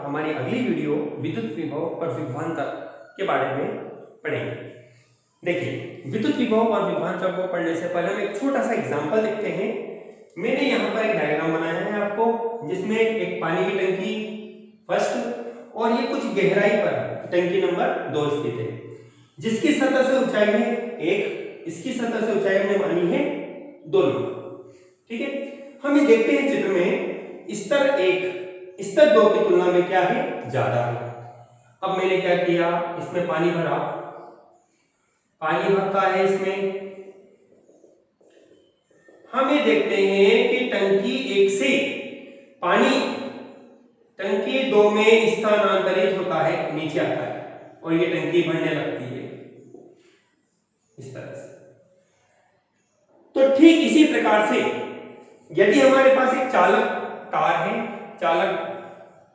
हमारी अगली वीडियो विद्युत विभव और विभवांतर के बारे में पढ़ेंगे। देखिए, विद्युत विभव और विभवांतर को पढ़ने से पहले हम एक छोटा सा एग्जांपल देखते हैं। मैंने यहाँ पर एक डायग्राम बनाया है आपको, जिसमें एक पानी की टंकी फर्स्ट और ये कुछ गहराई पर टंकी नंबर 2 स्थित है, जिसकी सतह से ऊंचाई है 1, इसकी सतह से ऊंचाई हमने मानी है 2 नंबर। ठीक है, हम ये देखते हैं चित्र में स्तर 1 स्तर 2 की तुलना में क्या है, ज्यादा है। अब मैंने क्या किया, इसमें पानी भरा, पानी भरता है इसमें। हम ये देखते हैं कि टंकी 1 से पानी टंकी 2 में स्थानांतरित होता है, नीचे आता है और ये टंकी भरने लगती है इस तरह से। तो ठीक इसी प्रकार से यदि हमारे पास एक चालक तार है, चालक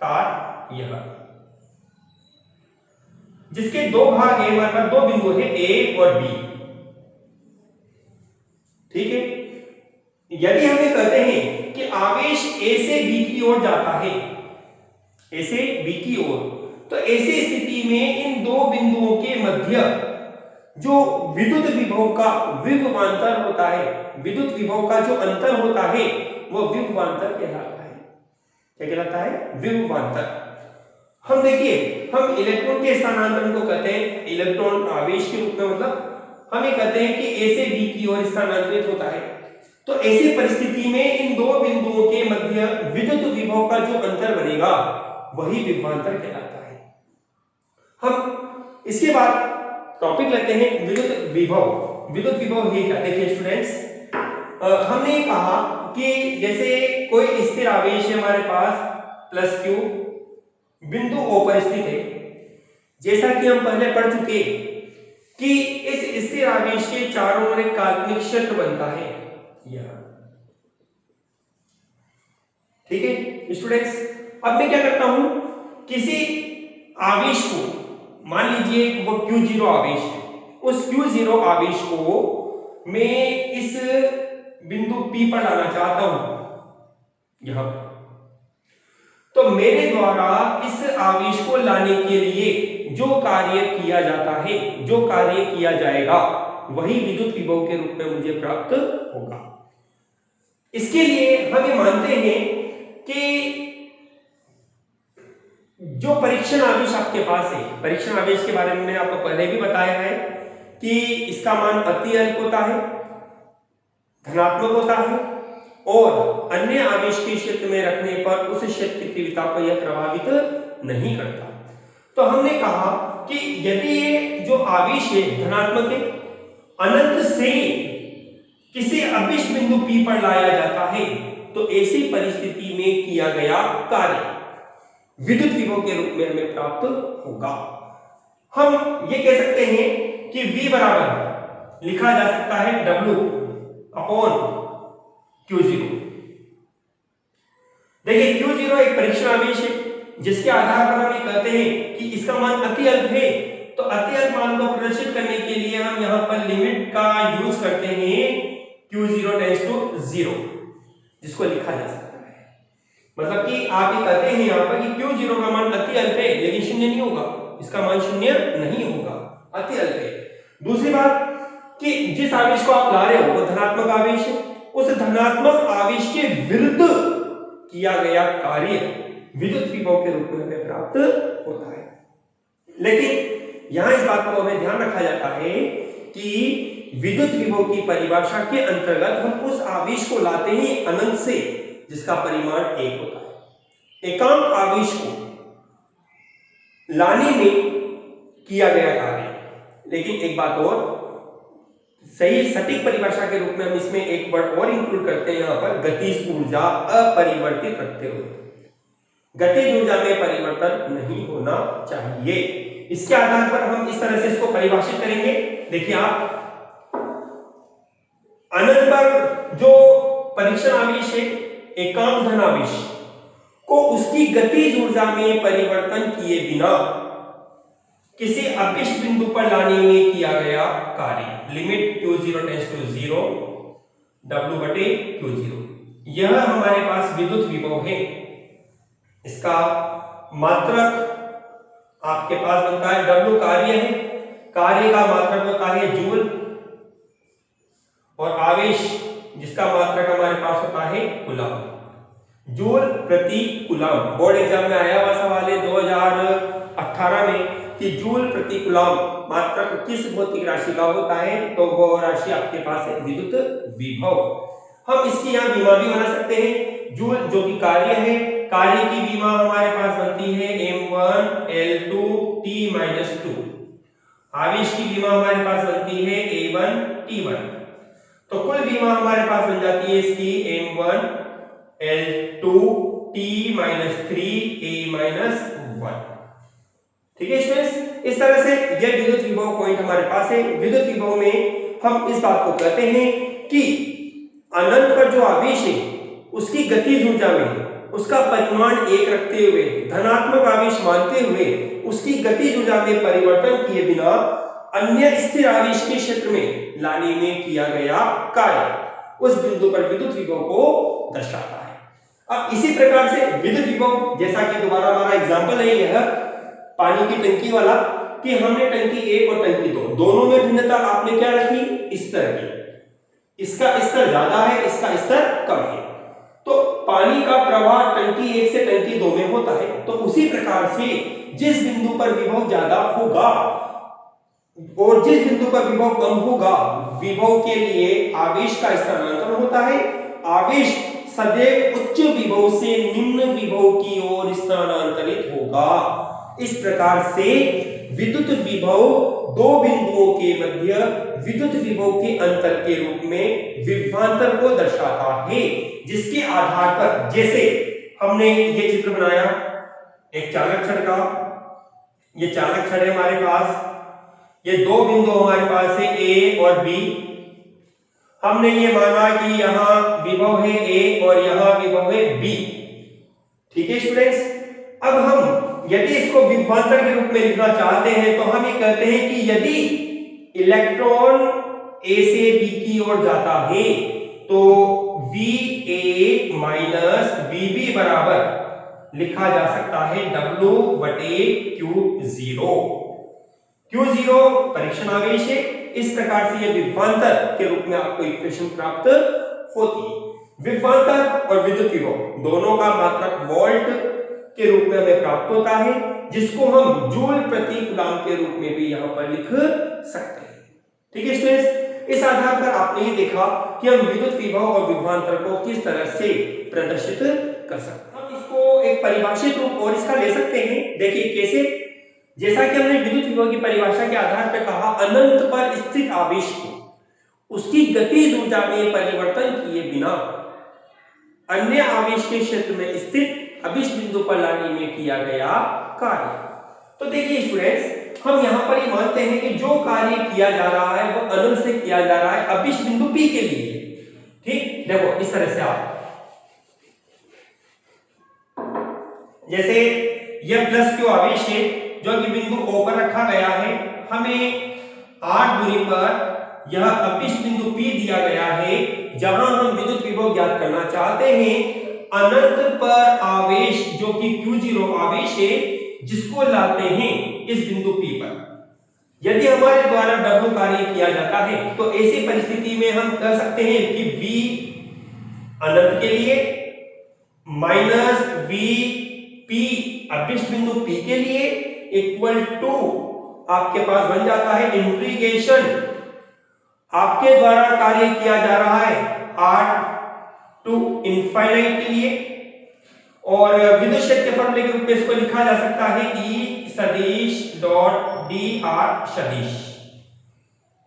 तार यह, जिसके 2 भाग है, हमारे पास 2 बिंदु है ए और बी। ठीक है, यदि हम ये कहते हैं कि आवेश ए से बी की ओर जाता है, ए से बी की ओर, तो ऐसी स्थिति में इन 2 बिंदुओं के मध्य जो विद्युत विभव का विभवांतर होता है, विद्युत विभव का जो अंतर होता है, वो विभवांतर कहलाता है। क्या कहलाता है? विभवांतर। हम देखिए, हम इलेक्ट्रॉन के स्थानांतरण को कहते हैं इलेक्ट्रॉन आवेश के रूप में, मतलब हम ये कहते हैं कि ए से बी की ओर स्थानांतरित होता है। तो ऐसी परिस्थिति में इन 2 बिंदुओं के मध्य विद्युत विभव का जो अंतर बनेगा वही विभवांतर कहलाता है। हम इसके बाद टॉपिक लेते हैं विद्युत विभव। विद्युत विभव ये क्या? देखिए स्टूडेंट्स, हमने कहा कि जैसे कोई स्थिर आवेश है हमारे पास +q बिंदु O पर स्थित है, जैसा कि हम पहले पढ़ चुके कि इस स्थिर आवेश के चारों ओर एक काल्पनिक क्षेत्र बनता है यह। ठीक है स्टूडेंट्स, अब मैं क्या करता हूं, किसी आवेश को, मान लीजिए वो Q0 आवेश है, उस Q0 आवेश को मैं इस बिंदु P पर लाना चाहता हूं यहां पर। तो मेरे द्वारा इस आवेश को लाने के लिए जो कार्य किया जाता है, जो कार्य किया जाएगा, वही विद्युत विभव के रूप में मुझे प्राप्त होगा। इसके लिए हम ये मानते हैं कि जो परीक्षण आवेश आपके पास है, परीक्षण आवेश के बारे में मैंने आपको पहले भी बताया है कि इसका मान अति अल्प होता है, धनात्मक होता है, और अन्य आवेश के क्षेत्र में रखने पर उस क्षेत्र की तीव्रता को यह प्रभावित नहीं करता। तो हमने कहा कि यदि ये जो आवेश है धनात्मक है, अनंत से किसी अभिष्ट बिंदु P पर लाया जाता है, तो ऐसी परिस्थिति में किया गया कार्य विद्युत विभव के रूप में हमें प्राप्त होगा। हम ये कह सकते हैं कि V बराबर लिखा जा सकता है W अपॉन Q0। देखिए Q0 एक परीक्षण आवेश है, जिसके आधार पर हम ये कहते हैं कि इसका मान अति अल्प है। तो अति अल्प मान को प्रदर्शित करने के लिए हम यहां पर लिमिट का यूज करते हैं Q0 टेंड्स टू 0, जिसको लिखा जा सकता है। मतलब कि आप ये कहते हैं यहां पर कि Q0 का मान अति अल्प है, लेकिन शून्य नहीं होगा, इसका मान शून्य नहीं होगा, अति अल्प है। दूसरी बात कि जिस आवेश को आप ला रहे हो वो धनात्मक आवेश है, उस धनात्मक आवेश के विरुद्ध किया गया कार्य विद्युत विभव के रूप में हमें प्राप्त होता है। लेकिन यहां इस बात को हमें ध्यान रखा जाता है कि विद्युत विभव की परिभाषा के अंतर्गत हम उस आवेश को लाते हैं अनंत से, जिसका परिमाण 1 होता है। एकांक आवेश को लाने में किया गया कार्य। लेकिन एक बात और, सही सटीक परिभाषा के रूप में हम इसमें एक वर्ड और इंक्लूड करते हैं, यहां पर गतिज ऊर्जा अपरिवर्तित रखते हुए। गतिज ऊर्जा में परिवर्तन नहीं होना चाहिए। इसके आधार पर हम इस तरह से इसको परिभाषित करेंगे। देखिए आप, अनंत पर जो परीक्षण आवेश है एकांक धन आवेश को उसकी गतिज ऊर्जा में परिवर्तन किए बिना किसी अभिष्ट बिंदु पर लाने में किया गया कार्य, limit Q0 tends to 0 W बटे Q0, यह हमारे पास विद्युत विभव है। इसका मात्रक आपके पास बनता है, W कार्य है, कार्य का मात्रक होता है जूल, और आवेश जिसका मात्रक हमारे पास होता है कूलम। जूल प्रति कूलम बोर्ड एग्जाम में आया हुआ सवाल है 2018 में कि जूल प्रति कूलम मात्रक किस भौतिक राशि का होता है, तो वो राशि आपके पास है विद्युत विभव। हम इसकी यहाँ विमा भी बना सकते हैं। जूल जो कि कार्य है, कार्य की विमा हमारे पास बनती है m1L2T-2। आवेश की विमा हमारे पास बनती है A1T1। तो कुल विमा हमारे पास बन जाती है इसकी m1L2T-3A-1। ठीक है स्टूडेंट्स, इस तरह से यह विद्युत विभव पॉइंट हमारे पास है। विद्युत विभव में हम इस बात को कहते हैं कि अनंत पर जो आवेश है उसकी गतिज ऊर्जा में उसका परिमाण 1 रखते हुए, धनात्मक आवेश मानते हुए उसकी गतिज ऊर्जा में परिवर्तन किए बिना अन्य स्थिर आवेश के क्षेत्र में लाने में किया गया कार्य उस बिंदु पर विद्युत विभव को दर्शाता है। अब इसी प्रकार से विद्युत विभव, जैसा कि दोबारा हमारा एग्जांपल है यह पानी की टंकी वाला, कि हमने टंकी 1 और टंकी 2 दोनों में भिन्नता आपने क्या रखी, स्तर की। इसका स्तर ज्यादा है, इसका स्तर कम है, तो पानी का प्रवाह टंकी 1 से टंकी 2 में होता है। तो उसी प्रकार से जिस बिंदु पर विभव ज्यादा होगा और जिस बिंदु पर विभव कम होगा, विभव के लिए आवेश का स्थानांतरण होता है। आवेश सदैव उच्च विभव से निम्न विभव की ओर स्थानांतरित होगा। इस प्रकार से विद्युत विभव दो बिंदुओं के मध्य विद्युत विभव के अंतर के रूप में विभवांतर को दर्शाता है, जिसके आधार पर, जैसे हमने ये चित्र बनाया एक चालक छड़ का, ये चालक छड़ है हमारे पास, ये दो बिंदु हमारे पास है A और B। हमने ये माना कि यहां विभव है A और यहां विभव है B। ठीक है स्टूडेंट्स, अब हम यदि इसको विभवांतर के रूप में लिखना चाहते हैं तो हम ये कहते हैं कि यदि इलेक्ट्रॉन A से B की ओर जाता है तो VA माइनस VB बराबर लिखा जा सकता है W बटे Q0। Q0 परीक्षण आवेश है। इस प्रकार से यह विभवांतर के रूप में आपको इक्वेशन प्राप्त होती है। विभवांतर और विद्युत विभव दोनों का मात्रक वोल्ट के रूप में हमें प्राप्त होता है, जिसको हम जूल प्रति कूलम के रूप में भी यहां पर लिख सकते हैं। ठीक है स्टूडेंट्स, इस आधार पर आपने ये देखा कि हम विद्युत विभव और विभवांतर को किस तरह से प्रदर्शित कर सकते हैं। हम इसको एक परिभाषित रूप और इसका ले सकते हैं। देखिए कैसे, जैसा कि हमने विद्युत विभव की परिभाषा के आधार पर कहा, अनंत पर स्थित आवेश को उसकी गतिज ऊर्जा में परिवर्तन किए बिना अन्य आवेश के क्षेत्र में स्थित अभिष बिंदु पर लाने में किया गया कार्य। तो देखिए स्टूडेंट्स, हम यहां पर ये मानते हैं कि जो कार्य किया जा रहा है वो अनंत से किया जा रहा है अभिष बिंदु P के लिए। ठीक, देखो इस तरह से आप, जैसे यह प्लस Q आवेश है जो कि बिंदु O पर रखा गया है, हमें 8 दूरी पर यह अभिष बिंदु P दिया गया है, जहां हम विद्युत विभव ज्ञात करना चाहते हैं। अनंत पर आवेश जो कि Q0 आवेश है, जिसको लाते हैं इस बिंदु P पर। यदि हमारे द्वारा W कार्य किया जाता है तो ऐसी परिस्थिति में हम कह सकते हैं कि V अनंत के लिए माइनस VP अभिष्ट बिंदु P के लिए इक्वल टू आपके पास बन जाता है इंटीग्रेशन, आपके द्वारा कार्य किया जा रहा है R टू इनफाइनाइट के लिए, और विद्युत क्षेत्र के फॉर्मूले के रूप में इसको लिखा जा सकता है E सदिश डॉट dr सदिश।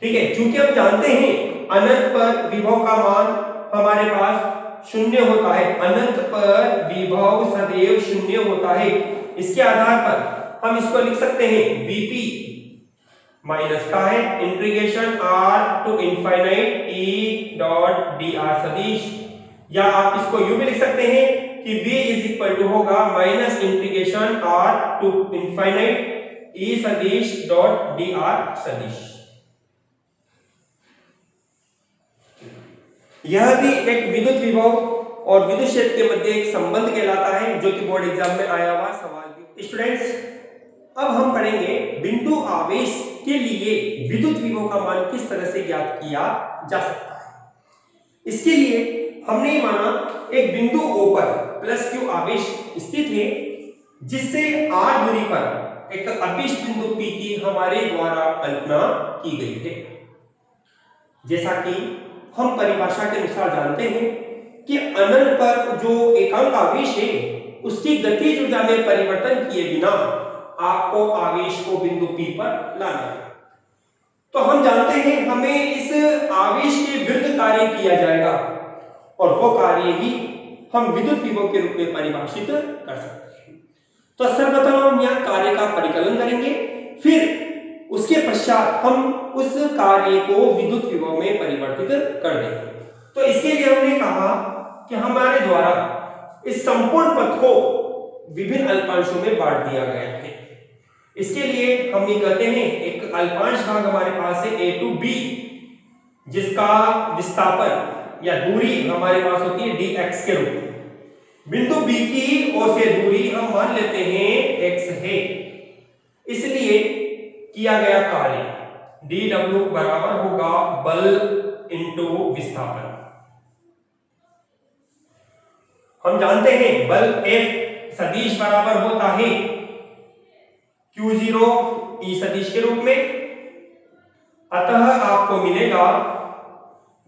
ठीक है, क्योंकि हम जानते हैं अनंत पर विभव का मान हमारे पास शून्य होता है, अनंत पर विभव सदैव शून्य होता है। इसके आधार पर हम इसको लिख सकते हैं Vp माइनस का है integration R to infinite E dot dr सदिश, या आप इसको यूं भी लिख सकते हैं कि V इज इक्वल टू होगा minus integration R to infinite E सदिश डॉट dr सदिश। यह भी एक विद्युत विभव और विद्युत क्षेत्र के मध्य एक संबंध कहलाता है, जो कि बोर्ड एग्जाम में आया हुआ सवाल भी स्टूडेंट्स, अब हम पढ़ेंगे बिंदु आवेश के लिए विद्युत विभव का मान किस तरह से ज्ञात किया जा सकता है। इसके लिए हमने माना एक बिंदु O पर प्लस Q आवेश स्थित है, जिससे r दूरी पर एक अभिष्ट बिंदु P की हमारे द्वारा कल्पना की गई है। जैसा कि हम परिभाषा के अनुसार जानते हैं कि अनंत पर जो एकांक आवेश है उसकी गतिज ऊर्जा में परिवर्तन किए बिना आपको आवेश को बिंदु P पर लाना है। तो हम जानते हैं हमें इस आवेश के विरुद्ध कार्य किया जाएगा और वो कार्य ही हम विद्युत विभव के रूप में परिभाषित कर सकते हैं। तो सर्वप्रथम हम यहाँ कार्य का परिकलन करेंगे, फिर उसके पश्चात हम उस कार्य को विद्युत विभव में परिवर्तित कर देंगे। तो इसके लिए हमने कहा कि हमारे द्वारा इस संपूर्ण पथ को विभिन्न अल्पांशों में बांट दिया गया है। इसके लिए हम ये कहते हैं एक अल्पांश भाग हमारे पास है a to b, जिसका विस्थापन या दूरी हमारे पास होती है dx के रूप में। बिंदु B की ओर से दूरी हम मान लेते हैं x है, इसलिए किया गया कार्य dw बराबर होगा बल इंटू विस्थापन। हम जानते हैं बल F सदिश बराबर होता है Q0 E सदिश के रूप में, अतः आपको मिलेगा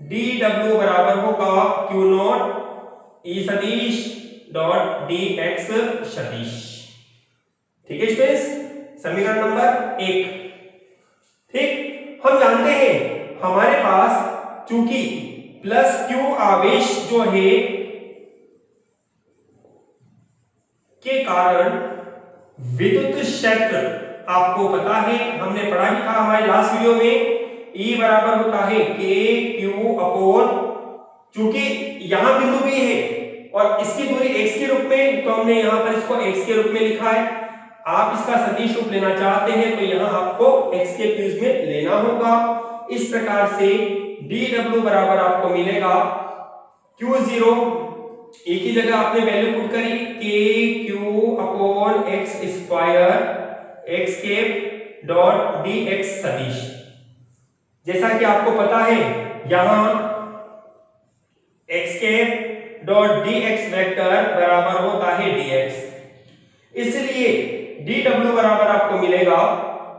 dw बराबर होगा Q0 E सदिश डॉट dx सदिश। ठीक है स्टूडेंट्स, समीकरण नंबर 1। ठीक, हम जानते हैं हमारे पास चूंकि प्लस Q आवेश जो है के कारण विद्युत क्षेत्र आपको पता है, हमने पढ़ा भी था हमारे लास्ट वीडियो में, E बराबर होता है KQ अपॉन, चूंकि यहां बिंदु B है और इसकी दूरी x के रूप में, तो हमने यहां पर इसको x के रूप में लिखा है। आप इसका सदिश रूप लेना चाहते हैं तो यहां आपको x के फ्यूज में लेना होगा। इस प्रकार से dw बराबर आपको मिलेगा Q0, E की जगह आपने वैल्यू पुट करी KQ upon x square x cap dot dx सदिश। जैसा कि आपको पता है यहां x cap dot dx vector बराबर होता है dx, इसलिए dw बराबर आपको मिलेगा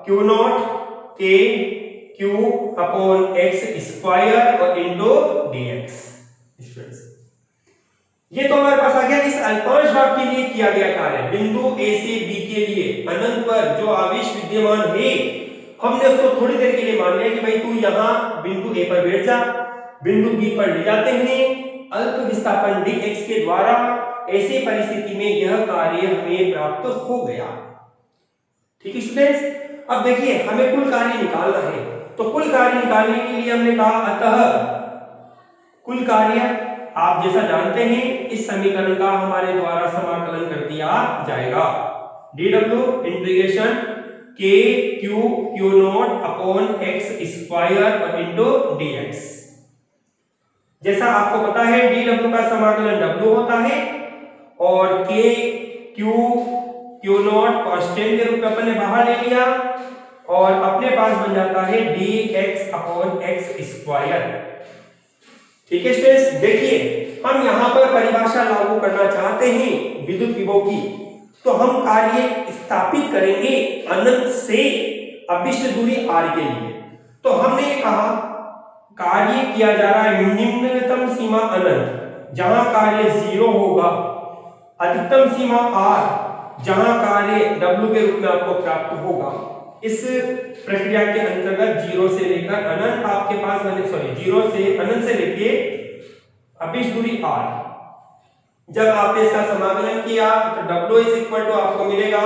Q0 KQ upon x square और इंटू dx। ये तो हमारे पास आ गया इस अल्पांश भाग के लिए किया गया कार्य। बिंदु A से B के लिए अनंत पर जो आवेश विद्यमान है, हमने उसको थोड़ी देर के लिए मान लिया कि भाई तू यहाँ बिंदु A पर बैठ जा, बिंदु B पर ले जाते हैं अल्प विस्थापन dx के द्वारा। ऐसी परिस्थिति में यह कार्य हमें प्राप्त हो गया। ठीक है स्टूडेंट्स, अब देखिए हमें कुल कार्य निकालना है, तो कुल कार्य निकालने के लिए हमने कहा अतः कुल कार्य आप जैसा जानते हैं इस समीकरण का हमारे द्वारा समाकलन कर दिया जाएगा। dw integration KQ Q0 upon x square और इंटू dx। जैसा आपको पता है dw का समाकलन w होता है और KQ Q0 कांस्टेंट के रूप में अपने बाहर ले लिया और अपने पास बन जाता है dx अपॉन x स्क्वायर। ठीक है स्टूडेंट्स, देखिए हम यहाँ पर परिभाषा लागू करना चाहते हैं विद्युत विभव की, तो हम कार्य स्थापित करेंगे अनंत से अभिष्ट दूरी r के लिए। तो हमने कहा कार्य किया जा रहा है निम्नतम सीमा अनंत जहां कार्य 0 होगा, अधिकतम सीमा r जहां कार्य w के रूप में आपको प्राप्त होगा। इस प्रक्रिया के अंतर्गत 0 से लेकर अनंत आपके पास बने, 0 से अनंत से लेके अभिष्ट दूरी r। जब आपने इसका समाकलन किया तो w इज इक्वल टू आपको मिलेगा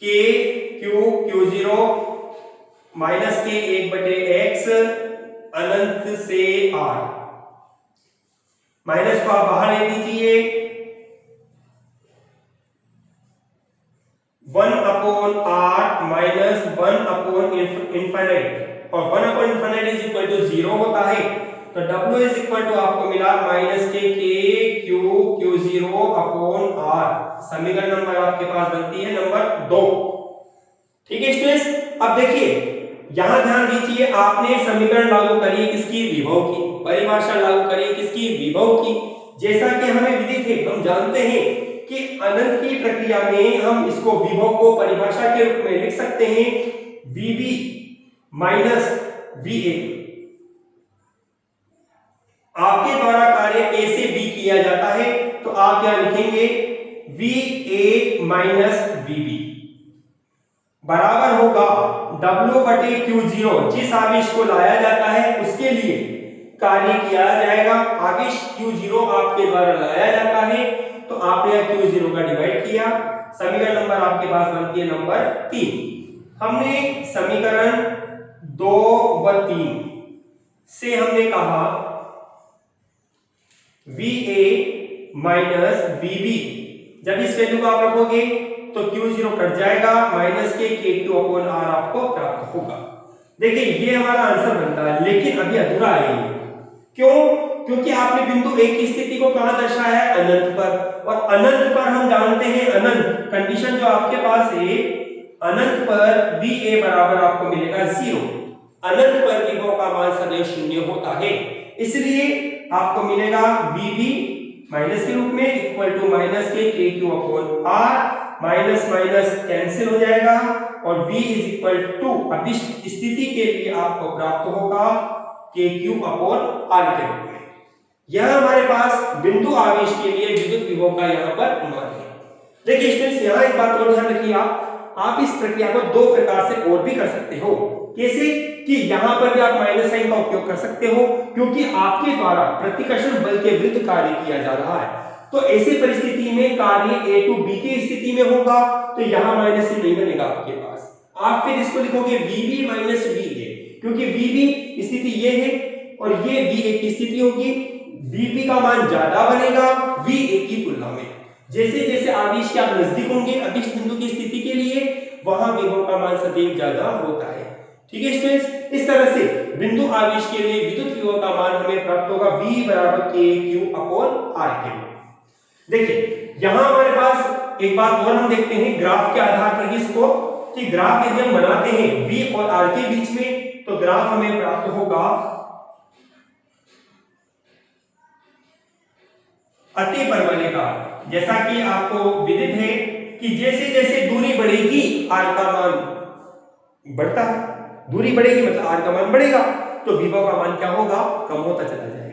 KQ Q0 माइनस के 1/x अनंत से r। माइनस को आप बाहर ले दीजिए, 1 upon r minus 1 upon infinite, और 1 upon infinite is equal to 0 होता है, तो w इज इक्वल टू आपको मिला माइनस के KQ Q0 अपॉन r। समीकरण नंबर आपके पास बनती है नंबर 2। ठीक है स्टूडेंट्स, अब देखिए यहां ध्यान दीजिए, आपने समीकरण लागू करी किसकी, विभव की, परिभाषा लागू करी किसकी, विभव की। जैसा कि हमें विदित है, हम जानते हैं कि अनंत की प्रक्रिया में हम इसको विभव को परिभाषा के रूप में लिख सकते हैं VB माइनस VA। आपके द्वारा कार्य A से B किया जाता है, तो आप क्या लिखेंगे, VA माइनस VB बराबर होगा W बटे Q0। जिस आवेश को लाया जाता है उसके लिए कार्य किया जाएगा। आवेश Q0 आपके द्वारा लाया जाता है, तो आपने Q0 का डिवाइड किया। समीकरण नंबर आपके पास बनती है नंबर 3। हमने समीकरण 2 व 3 से हमने कहा VA माइनस VB, जब इस वैल्यू को आप रखोगे तो Q0 कट जाएगा, माइनस के KQ अपॉन R आपको प्राप्त होगा। देखिए ये हमारा आंसर बनता है, लेकिन अभी अधूरा है ये। क्यों? क्योंकि आपने बिंदु A की स्थिति को कहां दर्शाया है, अनंत पर, और अनंत पर हम जानते हैं अनंत कंडीशन जो आपके पास है, अनंत पर VA बराबर आपको मिलेगा 0। अनंत पर विभव का मान सदैव 0 होता है, इसलिए आपको मिलेगा VB माइनस के रूप में इक्वल टू माइनस के KQ upon R, minus minus cancel हो जाएगा और V इज इक्वल टू अभिष्ट स्थिति के लिए आपको प्राप्त होगा KQ अपॉन R के रूप में। यह हमारे पास बिंदु आवेश के लिए विद्युत विभव का यहाँ पर मान है। देखिए स्टूडेंट्स, यहाँ एक बात और ध्यान रखिए, आप इस प्रक्रिया को दो प्रकार से और भी कर सकते हो। कैसे कि यहाँ पर भी आप माइनस साइन का उपयोग कर सकते हो, क्योंकि आपके द्वारा प्रतिकर्षण बल के विरुद्ध कार्य किया जा रहा है। तो ऐसी परिस्थिति में कार्य A टू B की स्थिति में होगा, तो यहाँ माइनस से नहीं बनेगा आपके पास। आप फिर इसको लिखोगे VB माइनस VA, क्योंकि VB स्थिति ये है और ये VA की स्थिति होगी। VB का मान ज्यादा बनेगा VA की तुलना में। जैसे जैसे आवेश के आप नजदीक होंगे अभिष्ट बिंदु की स्थिति के लिए, वहां विभव का मान सदैव ज्यादा होता है। ठीक है स्टूडेंट्स, इस तरह से बिंदु आवेश के लिए विद्युत विभव का मान हमें प्राप्त होगा V बराबर KQ अपॉन R के रूप में। देखिए यहां हमारे पास एक बात और हम देखते हैं ग्राफ के आधार पर इसको, कि ग्राफ यदि हम बनाते हैं V और R के बीच में, तो ग्राफ हमें प्राप्त होगा अति परवलयिकार। जैसा कि आपको विदित है कि जैसे जैसे दूरी बढ़ेगी R का मान बढ़ता है, दूरी बढ़ेगी मतलब R का मान बढ़ेगा, तो विभव का मान क्या होगा, कम होता चला जाएगा।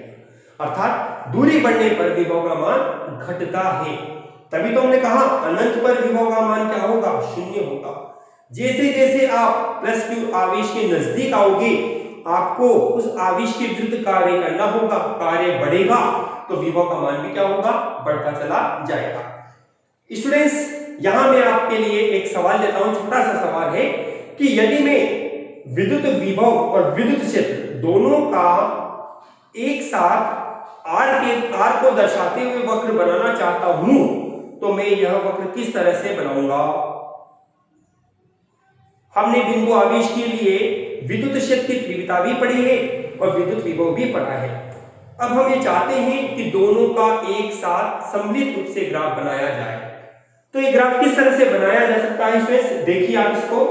अर्थात दूरी बढ़ने पर विभव का मान घटता है। तभी तो हमने कहा अनंत पर विभव का मान क्या होगा, 0 होगा। जैसे जैसे आप प्लस Q आवेश के नजदीक आओगे, आपको उस आवेश के विरुद्ध कार्य करना होगा, कार्य बढ़ेगा तो विभव का मान भी क्या होगा, बढ़ता चला जाएगा। स्टूडेंट्स, यहां मैं आपके लिए एक सवाल देता हूं, छोटा सा सवाल है कि यदि मैं विद्युत विभव और विद्युत क्षेत्र दोनों का एक साथ R को दर्शाते हुए वक्र बनाना चाहता हूं, तो मैं यह वक्र किस तरह से बनाऊंगा। हमने बिंदु आवेश के लिए विद्युत क्षेत्र की तीव्रता भी पढ़ी है और विद्युत विभव भी पढ़ा है। अब हम ये चाहते हैं कि दोनों का एक साथ सम्मिलित रूप से ग्राफ बनाया जाए। तो ये ग्राफ किस तरह से बनाया जा सकता है स्टूडेंट्स, देखिए आप इसको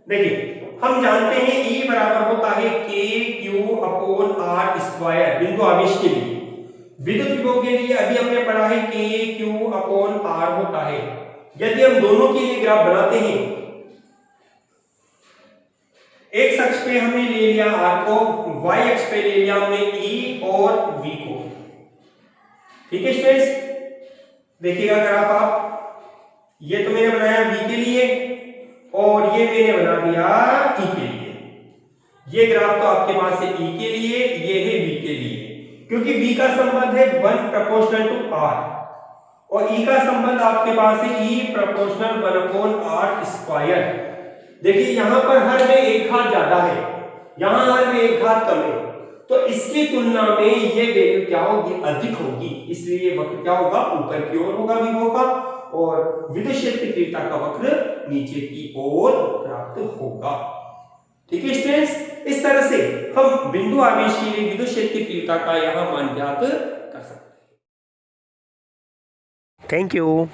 देखिए, हम जानते हैं E बराबर होता है KQ अपॉन R स्क्वायर बिंदु आवेश के लिए। विद्युत विभव के लिए अभी हमने पढ़ा है KQ अपॉन R होता है। यदि हम दोनों के लिए ग्राफ बनाते हैं, एक अक्ष पे हमने ले लिया R को, Y अक्ष पे ले लिया हमने E और V को। ठीक है स्टूडेंट्स, देखिएगा ग्राफ आप, ये तो मैंने बनाया V के लिए और ये मैंने बना दिया E के लिए। ये ग्राफ तो आपके पास है E के लिए, ये है V के लिए, क्योंकि V का संबंध है 1 प्रोपोर्शनल टू R और E का संबंध आपके पास है E प्रोपोर्शनल 1/R स्क्वायर। देखिए यहां पर हर में एक घात ज्यादा है, यहां हर में एक घात कम है, तो इसकी तुलना में ये वैल्यू क्या होगी, अधिक होगी। इसलिए वक्र क्या होगा, ऊपर की ओर होगा विभव का, और विद्युत क्षेत्र की तीव्रता का वक्र नीचे की ओर प्राप्त होगा। ठीक है स्टूडेंट्स, इस तरह से हम बिंदु आवेश के लिए विद्युत क्षेत्र की तीव्रता का यहां मान ज्ञात कर सकते हैं। Thank you.